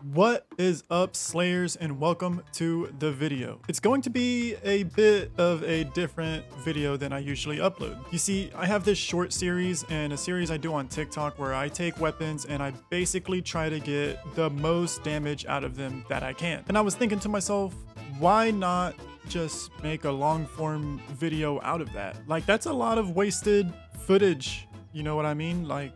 What is up, Slayers, and welcome to the video. It's going to be a bit of a different video than I usually upload. You see, I have this short series and a series I do on TikTok where I take weapons and I basically try to get the most damage out of them that I can. And I was thinking to myself, why not just make a long form video out of that? Like, that's a lot of wasted footage. You know what I mean? Like,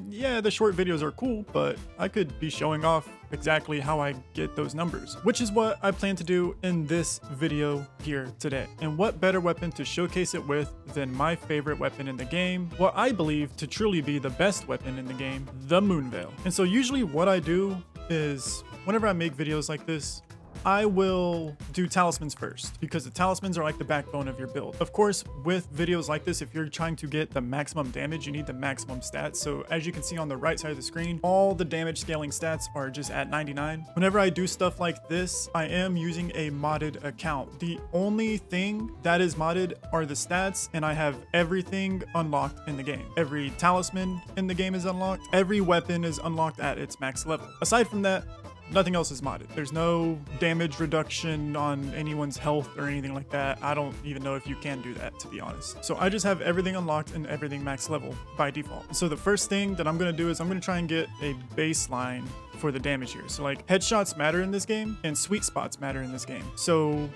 yeah, the short videos are cool, but I could be showing off exactly how I get those numbers, which is what I plan to do in this video here today. And what better weapon to showcase it with than my favorite weapon in the game, what I believe to truly be the best weapon in the game, the Moonviel. And so usually what I do is whenever I make videos like this, I will do talismans first because the talismans are like the backbone of your build. Of course, with videos like this, if you're trying to get the maximum damage, you need the maximum stats. So as you can see on the right side of the screen, all the damage scaling stats are just at 99. Whenever I do stuff like this, I am using a modded account. The only thing that is modded are the stats, and I have everything unlocked in the game. Every talisman in the game is unlocked. Every weapon is unlocked at its max level. Aside from that, nothing else is modded. There's no damage reduction on anyone's health or anything like that. I don't even know if you can do that, to be honest. So I just have everything unlocked and everything max level by default. So the first thing that I'm gonna do is I'm gonna try and get a baseline for the damage here. So like headshots matter in this game and sweet spots matter in this game. So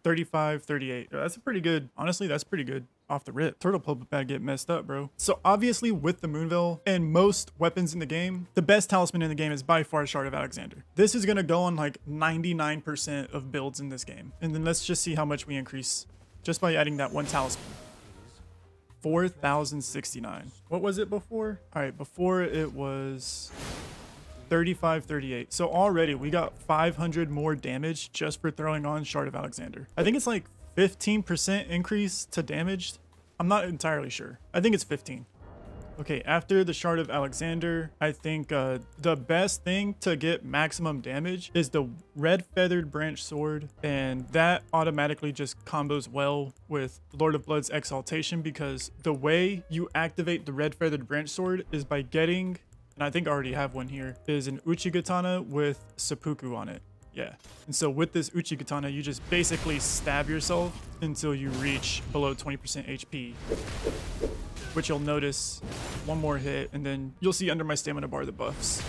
35, 38. That's a pretty good, honestly, that's pretty good off the rip. Turtle pulp about to get messed up, bro. So obviously with the Moonviel and most weapons in the game, the best talisman in the game is by far Shard of Alexander. This is gonna go on like 99% of builds in this game. And then let's just see how much we increase just by adding that one talisman. 4,069. What was it before? All right, before it was 35, 38. So already we got 500 more damage just for throwing on Shard of Alexander. I think it's like 15% increase to damage. I'm not entirely sure. I think it's 15. Okay, after the Shard of Alexander, I think the best thing to get maximum damage is the red feathered branch sword, and that automatically just combos well with Lord of Blood's exaltation, because the way you activate the red feathered branch sword is by getting, and I think I already have one here, is an Uchigatana with seppuku on it. Yeah. And so with this Uchigatana, you just basically stab yourself until you reach below 20% HP, which you'll notice one more hit, and then you'll see under my stamina bar the buffs.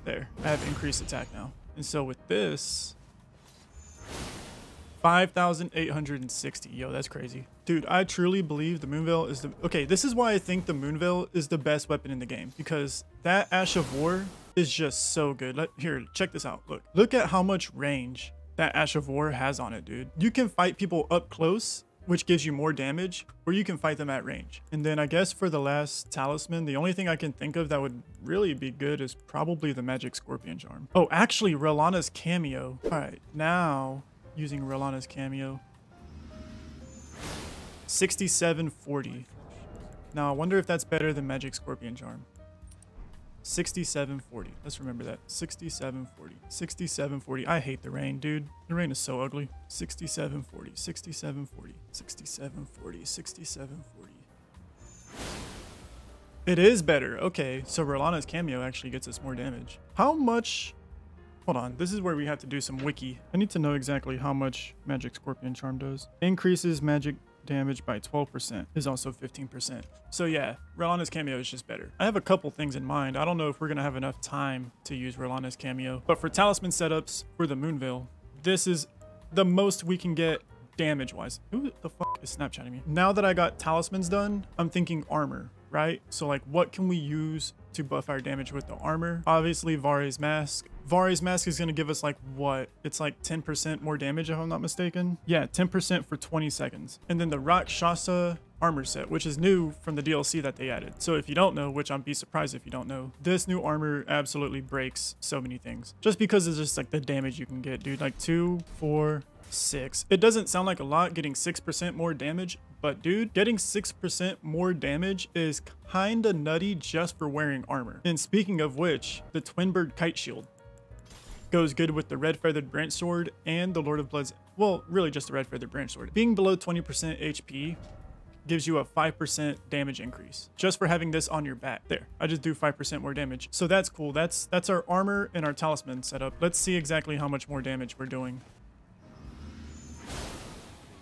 There, I have increased attack now. And so with this, 5,860. Yo, that's crazy. Dude, I truly believe the Moonviel is the... Okay, this is why I think the Moonviel is the best weapon in the game, because that Ash of War is just so good. Here, check this out. Look at how much range that Ash of War has on it, dude. You can fight people up close, which gives you more damage, or you can fight them at range. And then I guess for the last talisman, the only thing I can think of that would really be good is probably the magic scorpion charm. Oh, actually, Rolana's cameo. All right, now using Rolana's cameo, 6740. Now I wonder if that's better than magic scorpion charm. 6740. Let's remember that. 6740. 6740. I hate the rain, dude. The rain is so ugly. 6740. 6740. 6740. 6740. It is better. Okay, so Rolana's cameo actually gets us more damage. How much? Hold on. This is where we have to do some wiki. I need to know exactly how much magic scorpion charm does. Increases magic damage by 12%, is also 15%. So yeah, Rolana's cameo is just better. I have a couple things in mind. I don't know if we're gonna have enough time to use Rolana's cameo, but for talisman setups for the Moonviel, this is the most we can get damage wise. Who the fuck is Snapchatting me? Now that I got talismans done, I'm thinking armor, right? So like, what can we use to buff our damage with the armor? Obviously Vare's mask. Vare's mask is going to give us like what? It's like 10% more damage if I'm not mistaken. Yeah, 10% for 20 seconds. And then the Rakshasa armor set, which is new from the DLC that they added. So if you don't know, which I'd be surprised if you don't know, this new armor absolutely breaks so many things. Just because it's just like the damage you can get, dude. Like 2, 4, 6. It doesn't sound like a lot getting 6% more damage, but dude, getting 6% more damage is kinda nutty just for wearing armor. And speaking of which, the Twin Bird Kite Shield goes good with the red feathered branch sword and the Lord of Blood's, well, really just the red feathered branch sword. Being below 20% HP gives you a 5% damage increase just for having this on your back. There, I just do 5% more damage. So that's cool. That's our armor and our talisman setup. Let's see exactly how much more damage we're doing.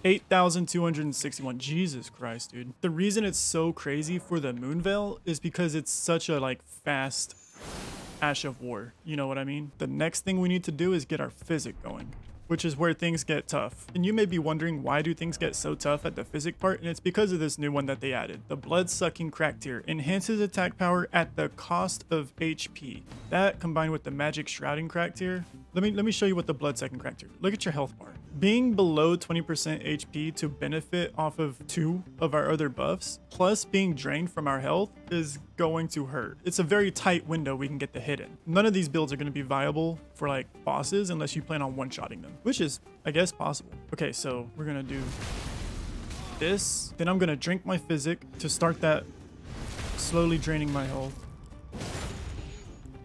8,261. Jesus Christ, dude. The reason it's so crazy for the Moonviel is because it's such a like fast Ash of War. You know what I mean? The next thing we need to do is get our physic going, which is where things get tough. And you may be wondering, why do things get so tough at the physic part? And it's because of this new one that they added. The blood-sucking crack tier enhances attack power at the cost of HP. That combined with the magic shrouding crack tier. Let me show you what the blood-sucking crack tier. Look at your health bar. Being below 20% HP to benefit off of 2 of our other buffs, plus being drained from our health, is going to hurt. It's a very tight window we can get the hit in. None of these builds are going to be viable for like bosses unless you plan on one-shotting them, which is, I guess, possible. Okay, so we're going to do this. Then I'm going to drink my physic to start that slowly draining my health.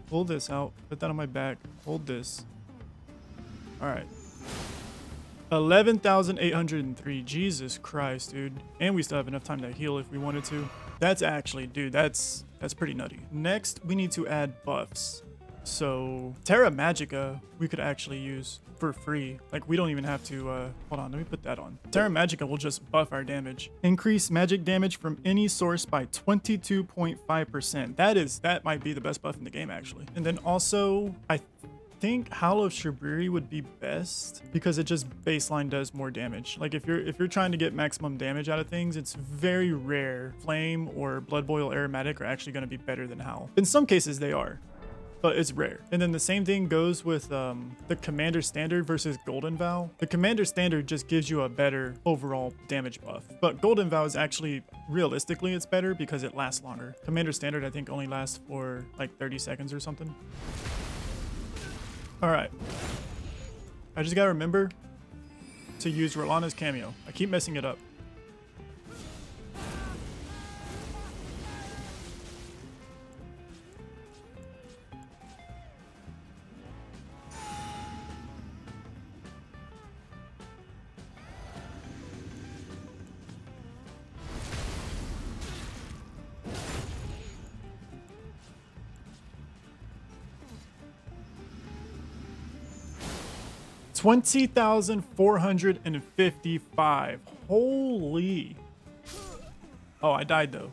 Pull this out. Put that on my back. Hold this. All right. 11,803. Jesus Christ, dude. And we still have enough time to heal if we wanted to. That's actually, dude, that's pretty nutty. Next, we need to add buffs. So Terra Magica we could actually use for free. Like, we don't even have to, hold on, let me put that on. Terra Magica will just buff our damage. Increase magic damage from any source by 22.5%. That might be the best buff in the game, actually. And then also, I think Hollow Shabriri would be best because it just baseline does more damage. Like if you're trying to get maximum damage out of things, it's very rare Flame or Blood Boil Aromatic are actually going to be better than Howl. In some cases they are, but it's rare. And then the same thing goes with the Commander Standard versus Golden Vow. The Commander Standard just gives you a better overall damage buff, but Golden Vow is actually, realistically, it's better because it lasts longer. Commander Standard I think only lasts for like 30 seconds or something. All right, I just gotta remember to use Rolana's cameo. I keep messing it up. $20,455. Holy. Oh, I died though.